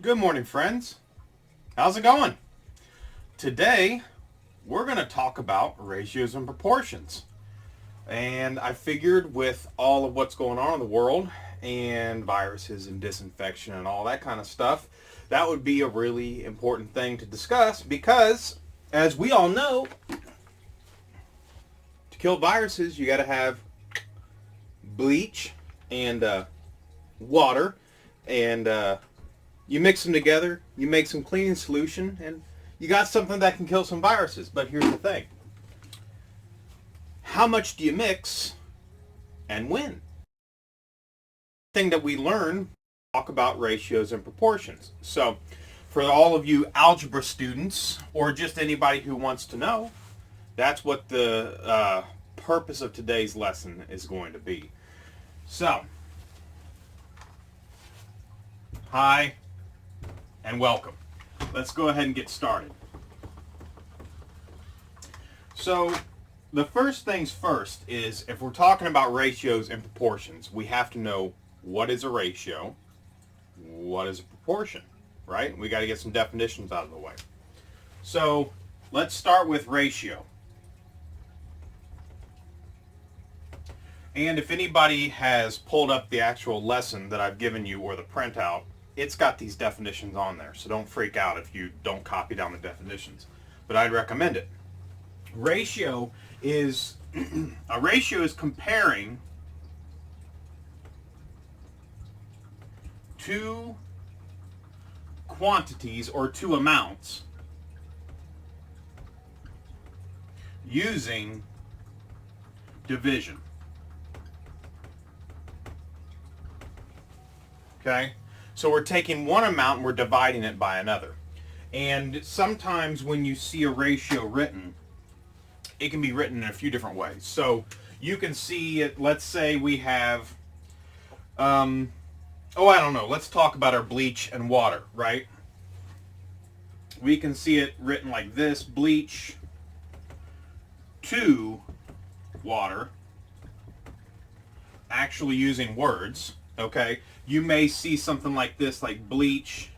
Good morning, friends. How's it going? Today, we're going to talk about ratios and proportions. And I figured with all of what's going on in the world and viruses and disinfection and all that kind of stuff, that would be a really important thing to discuss because, as we all know, to kill viruses, you got to have bleach and water and you mix them together, you make some cleaning solution, and you got something that can kill some viruses. But here's the thing. How much do you mix and when? Thing that we learn, talk about ratios and proportions. So for all of you algebra students or just anybody who wants to know, that's what the purpose of today's lesson is going to be. So, hi and welcome. Let's go ahead and get started. So the first things first is if we're talking about ratios and proportions, we have to know what is a ratio, what is a proportion, right? We got to get some definitions out of the way. So let's start with ratio. And if anybody has pulled up the actual lesson that I've given you or the printout, it's got these definitions on there. So don't freak out if you don't copy down the definitions. But I'd recommend it. Ratio is a ratio is comparing two quantities or two amounts using division. Okay? So we're taking one amount and we're dividing it by another. And sometimes when you see a ratio written, it can be written in a few different ways. So you can see it, let's say we have, I don't know, let's talk about our bleach and water, right? We can see it written like this, bleach to water, actually using words, okay? You may see something like this, like bleach,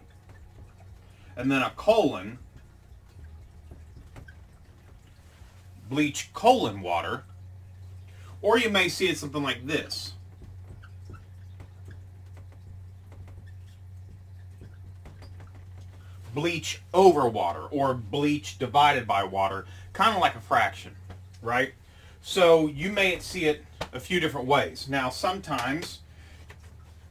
and then a colon, bleach colon water, or you may see it something like this. Bleach over water, or bleach divided by water, kind of like a fraction, right? So you may see it a few different ways. Now sometimes,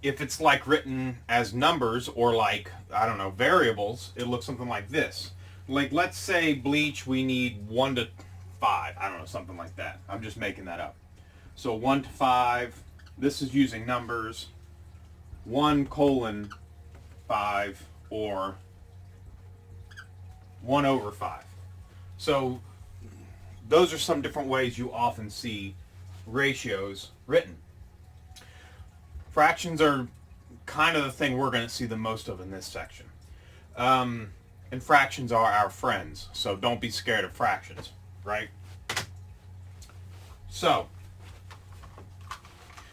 if it's like written as numbers or like, I don't know, variables, it looks something like this. Like let's say bleach, we need 1 to 5. I don't know, something like that. I'm just making that up. So 1 to 5, this is using numbers, 1 colon 5 or 1 over 5. So those are some different ways you often see ratios written. Fractions are kind of the thing we're going to see the most of in this section. And fractions are our friends, so don't be scared of fractions, right? So,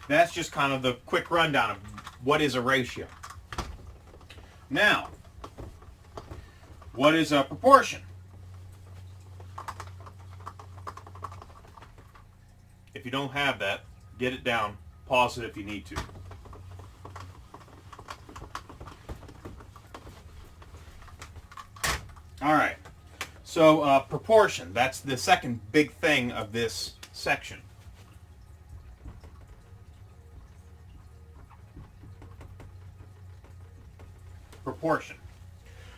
that's just kind of the quick rundown of what is a ratio. Now, what is a proportion? If you don't have that, get it down, pause it if you need to. All right, so proportion, that's the second big thing of this section. Proportion.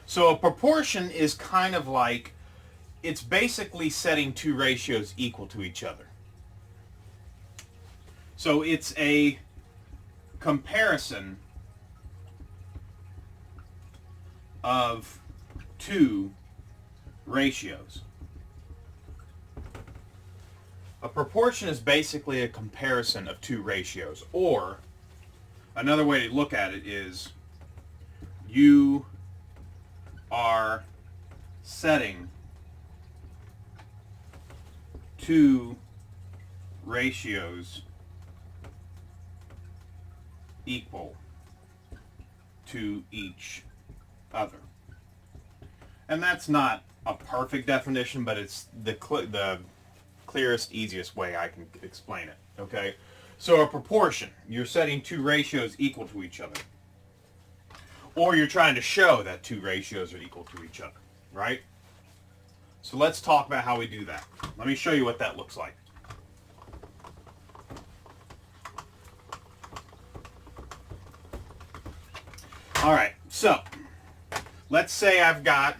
So a proportion is kind of like, it's basically setting two ratios equal to each other. So it's a comparison of two ratios. A proportion is basically a comparison of two ratios, or another way to look at it is you are setting two ratios equal to each other. And that's not a perfect definition, but it's the clearest, easiest way I can explain it. Okay? So a proportion, you're setting two ratios equal to each other. Or you're trying to show that two ratios are equal to each other, right? So let's talk about how we do that. Let me show you what that looks like. All right, so let's say I've got,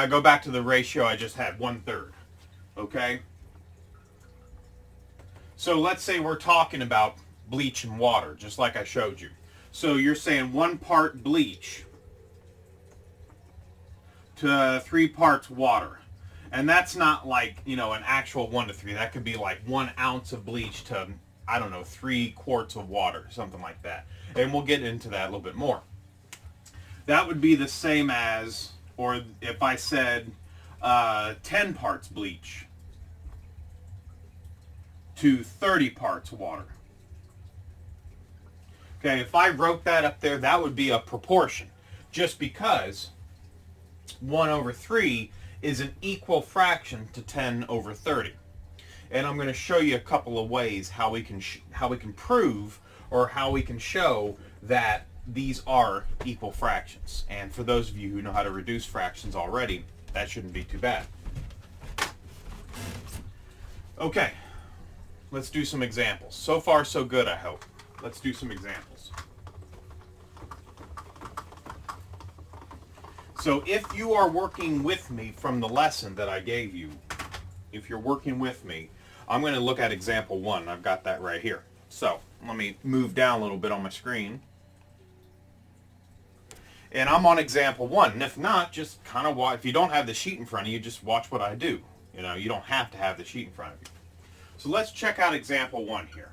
go back to the ratio I just had, 1/3, okay? So let's say we're talking about bleach and water, just like I showed you. So you're saying 1 part bleach to 3 parts water. And that's not like, you know, an actual 1 to 3. That could be like 1 ounce of bleach to, I don't know, 3 quarts of water, something like that. And we'll get into that a little bit more. That would be the same as, or if I said 10 parts bleach to 30 parts water. Okay, if I wrote that up there, that would be a proportion. Just because 1/3 is an equal fraction to 10/30. And I'm going to show you a couple of ways how we can prove, or how we can show that these are equal fractions. And for those of you who know how to reduce fractions already, that shouldn't be too bad. Okay, let's do some examples. So far, so good, I hope. Let's do some examples. So if you are working with me from the lesson that I gave you, if you're working with me, I'm going to look at example 1. I've got that right here. So let me move down a little bit on my screen. And I'm on example 1. And if not, just kind of watch. If you don't have the sheet in front of you, just watch what I do. You know, you don't have to have the sheet in front of you. So let's check out example 1 here.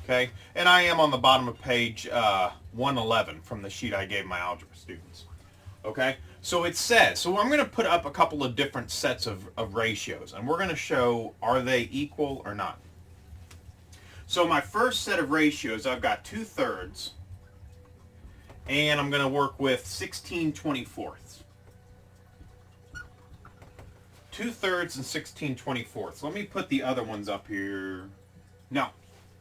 Okay, and I am on the bottom of page 111 from the sheet I gave my algebra students. Okay, so it says, so I'm going to put up a couple of different sets of ratios, and we're going to show, are they equal or not? So my first set of ratios, I've got 2/3, and I'm going to work with 16/24. 2/3 and 16/24. Let me put the other ones up here. No,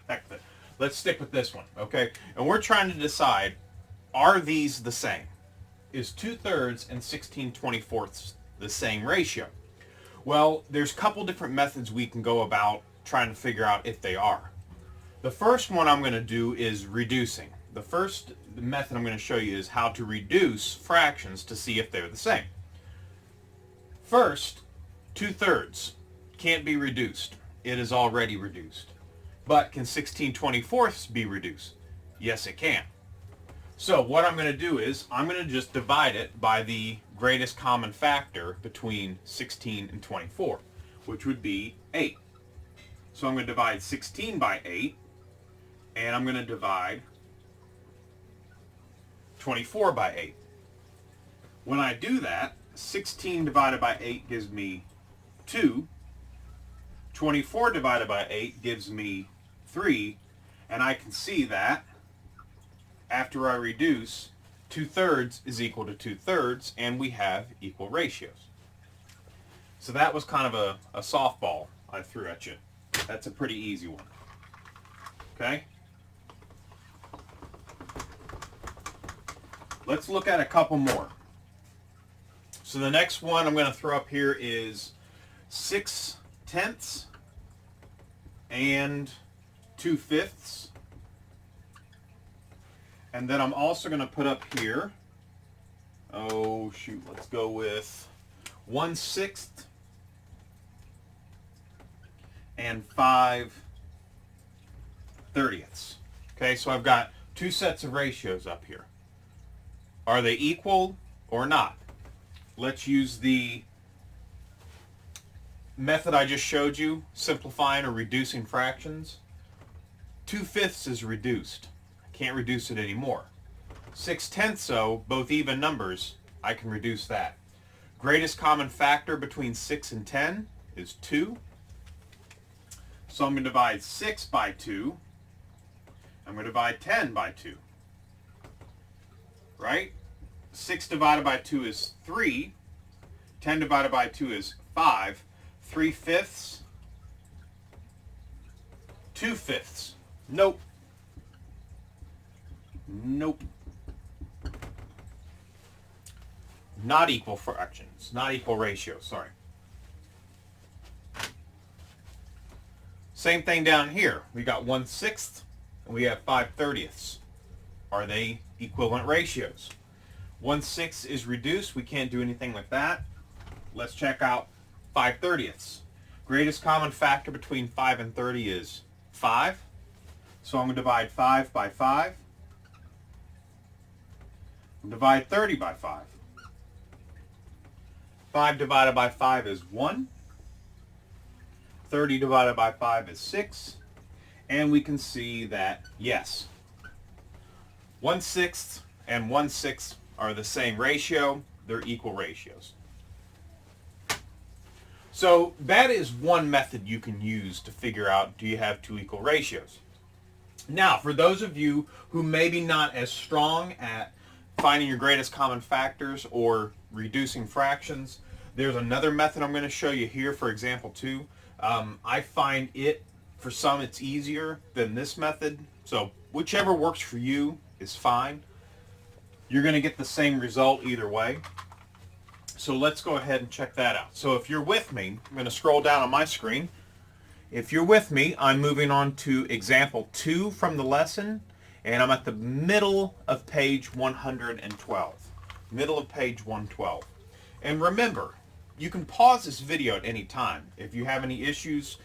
heck with it. Let's stick with this one, okay? And we're trying to decide, are these the same? Is 2/3 and 16/24 the same ratio? Well, there's a couple different methods we can go about trying to figure out if they are. The first one I'm going to do is reducing. The first method I'm going to show you is how to reduce fractions to see if they're the same. First, 2/3 can't be reduced. It is already reduced. But can 16/24 be reduced? Yes, it can. So what I'm going to do is I'm going to just divide it by the greatest common factor between 16 and 24, which would be 8. So I'm going to divide 16 by 8, and I'm going to divide 24 by 8. When I do that, 16 divided by 8 gives me 2. 24 divided by 8 gives me 3, and I can see that after I reduce, 2/3 is equal to 2/3, and we have equal ratios. So that was kind of a softball I threw at you. That's a pretty easy one. Okay? Let's look at a couple more. So the next one I'm going to throw up here is 6/10 and 2/5. And then I'm also going to put up here, oh shoot, let's go with 1/6 and 5/30. Okay, so I've got two sets of ratios up here. Are they equal or not? Let's use the method I just showed you, simplifying or reducing fractions. 2/5 is reduced. I can't reduce it anymore. 6/10 though, both even numbers, I can reduce that. Greatest common factor between 6 and 10 is 2. So I'm going to divide 6 by 2. I'm going to divide 10 by 2. right? 6 divided by 2 is 3. 10 divided by 2 is 5. 3/5. 2/5. Nope. Nope. Not equal fractions. Not equal ratios, sorry. Same thing down here. We got 1/6 and we have 5/30. Are they equivalent ratios? 1/6 is reduced. We can't do anything with that. Let's check out 5/30. Greatest common factor between 5 and 30 is 5. So I'm going to divide 5 by 5. Divide 30 by 5. 5 divided by 5 is 1. 30 divided by 5 is 6. And we can see that, yes, 1/6 and 1/6 are the same ratio. They're equal ratios. So that is one method you can use to figure out, do you have two equal ratios? Now, for those of you who maybe not as strong at finding your greatest common factors or reducing fractions, there's another method I'm going to show you here for example 2. I find it, for some, it's easier than this method. So whichever works for you is fine. You're going to get the same result either way. So let's go ahead and check that out. So if you're with me, I'm going to scroll down on my screen. If you're with me, I'm moving on to example 2 from the lesson, and I'm at the middle of page 112. Middle of page 112. And remember, you can pause this video at any time. If you have any issues,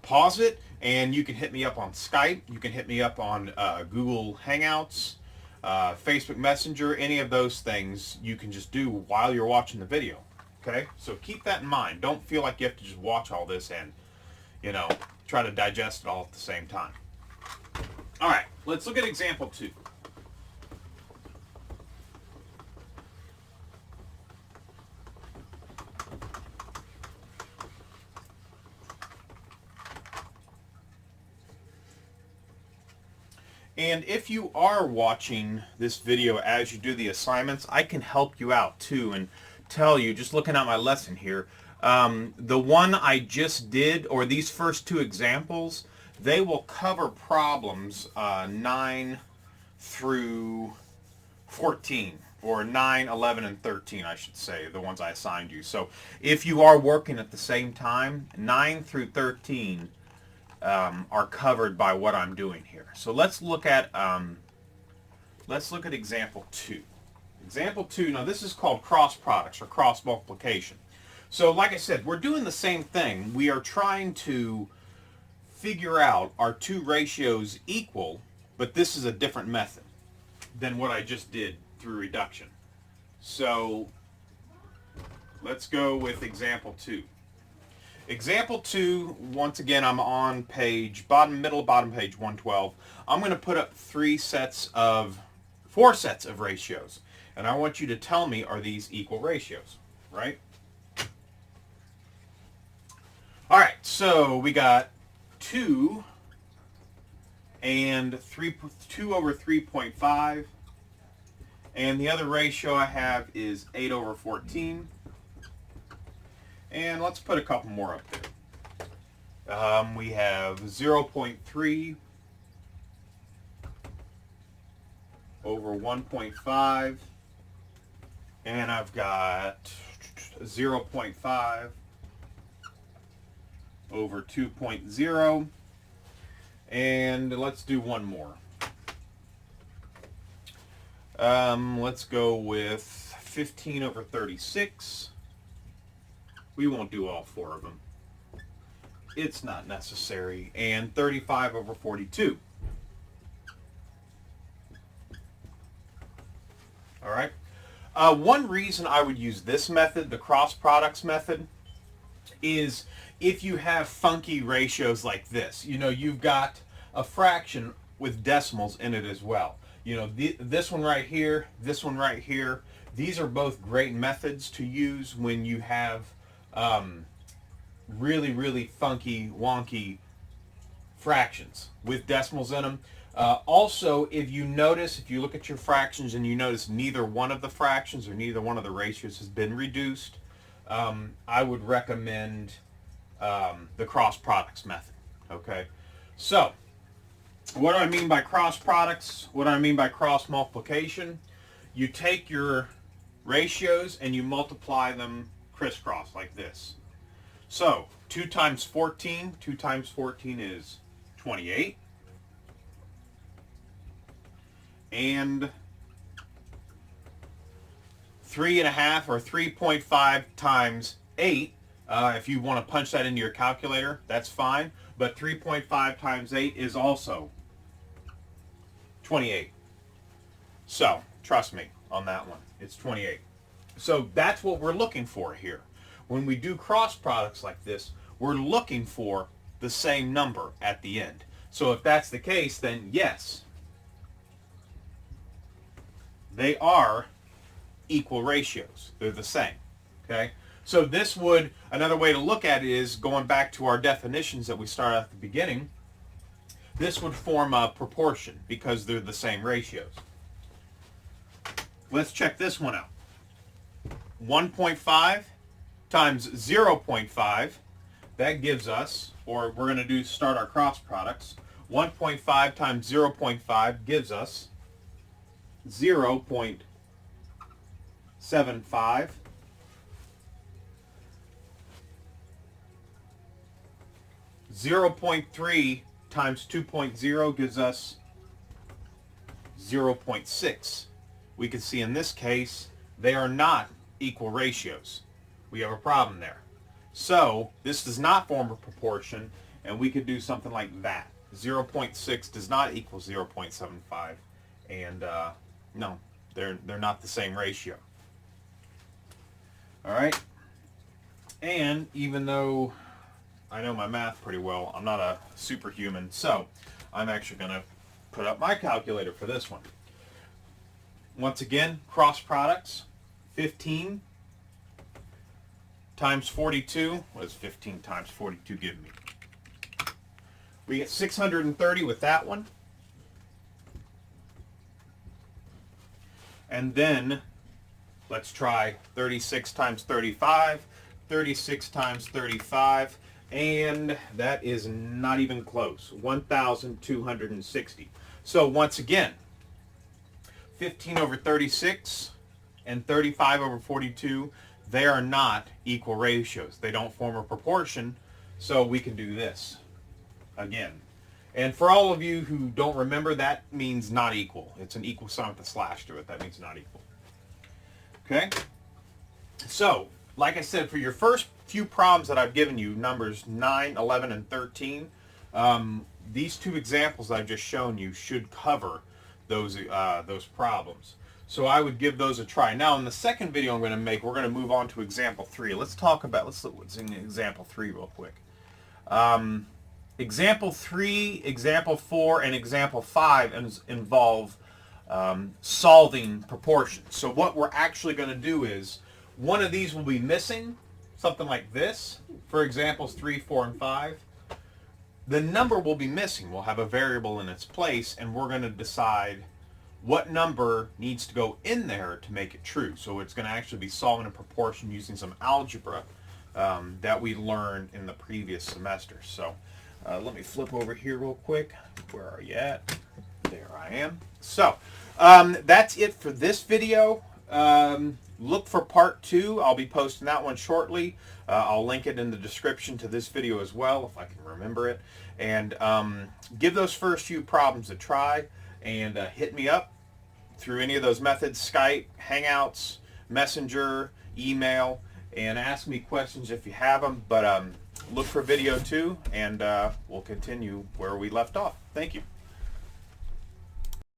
pause it, and you can hit me up on Skype. You can hit me up on Google Hangouts, Facebook Messenger, any of those things you can just do while you're watching the video. Okay? So keep that in mind. Don't feel like you have to just watch all this and, you know, try to digest it all at the same time. All right, let's look at example 2. And if you are watching this video as you do the assignments, I can help you out too and tell you, just looking at my lesson here, the one I just did, or these first 2 examples, they will cover problems 9 through 14, or 9, 11, and 13, I should say, the ones I assigned you. So if you are working at the same time, 9 through 13 are covered by what I'm doing here. So let's look at example 2. Example 2, now this is called cross products or cross multiplication. So like I said, we're doing the same thing. We are trying to figure out are 2 ratios equal, but this is a different method than what I just did through reduction. So let's go with example 2. Example 2, once again, I'm on middle bottom page 112. I'm going to put up 4 sets of ratios. And I want you to tell me, are these equal ratios, right? All right, so we got 2 and 2 over 3.5. And the other ratio I have is 8 over 14. And let's put a couple more up there. We have 0.3 over 1.5. And I've got 0.5 over 2.0. And let's do one more. Let's go with 15 over 36. We won't do all 4 of them. It's not necessary. And 35 over 42. All right. One reason I would use this method, the cross products method, is if you have funky ratios like this. You know, you've got a fraction with decimals in it as well. You know, this one right here, this one right here. These are both great methods to use when you have really, really funky, wonky fractions with decimals in them. Also, if you notice, if you look at your fractions and you notice neither one of the fractions or neither one of the ratios has been reduced, I would recommend the cross products method. Okay, so what do I mean by cross products? What do I mean by cross multiplication? You take your ratios and you multiply them crisscross like this. So 2 times 14, 2 times 14 is 28. And 3.5 or 3.5 times 8, if you want to punch that into your calculator, that's fine. But 3.5 times 8 is also 28. So, trust me on that one. It's 28. So that's what we're looking for here. When we do cross products like this, we're looking for the same number at the end. So if that's the case, then yes, they are equal ratios. They're the same. Okay? So this would, another way to look at it is, going back to our definitions that we started at the beginning, this would form a proportion because they're the same ratios. Let's check this one out. 1.5 times 0.5, that gives us, or we're going to do start our cross products, 1.5 times 0.5 gives us 0.75. 0.3 times 2.0 gives us 0.6. We can see in this case they are not equal ratios. We have a problem there. So this does not form a proportion, and we could do something like that. 0.6 does not equal 0.75, and no, they're not the same ratio. All right, and even though I know my math pretty well, I'm not a superhuman, so I'm actually going to put up my calculator for this one. Once again, cross products, 15 times 42. What does 15 times 42 give me? We get 630 with that one. And then let's try 36 times 35, 36 times 35, and that is not even close, 1,260. So once again, 15 over 36 and 35 over 42, they are not equal ratios. They don't form a proportion, so we can do this again. And for all of you who don't remember, that means not equal. It's an equal sign with a slash through it. That means not equal. Okay? So, like I said, for your first few problems that I've given you, numbers 9, 11, and 13, these two examples I've just shown you should cover those problems. So I would give those a try. Now, in the second video I'm going to make, we're going to move on to example 3. Let's look what's in example 3 real quick. Example 3, example 4, and example 5 involve solving proportions. So what we're actually going to do is, one of these will be missing, something like this, for examples 3, 4, and 5. The number will be missing. We'll have a variable in its place, and we're going to decide what number needs to go in there to make it true. So it's going to actually be solving a proportion using some algebra that we learned in the previous semester. So let me flip over here real quick. Where are you at? There I am. So that's it for this video. Look for part 2. I'll be posting that one shortly. I'll link it in the description to this video as well, if I can remember it. And give those first few problems a try, and hit me up through any of those methods: Skype, Hangouts, Messenger, email, and ask me questions if you have them. But look for video 2, and we'll continue where we left off. Thank you.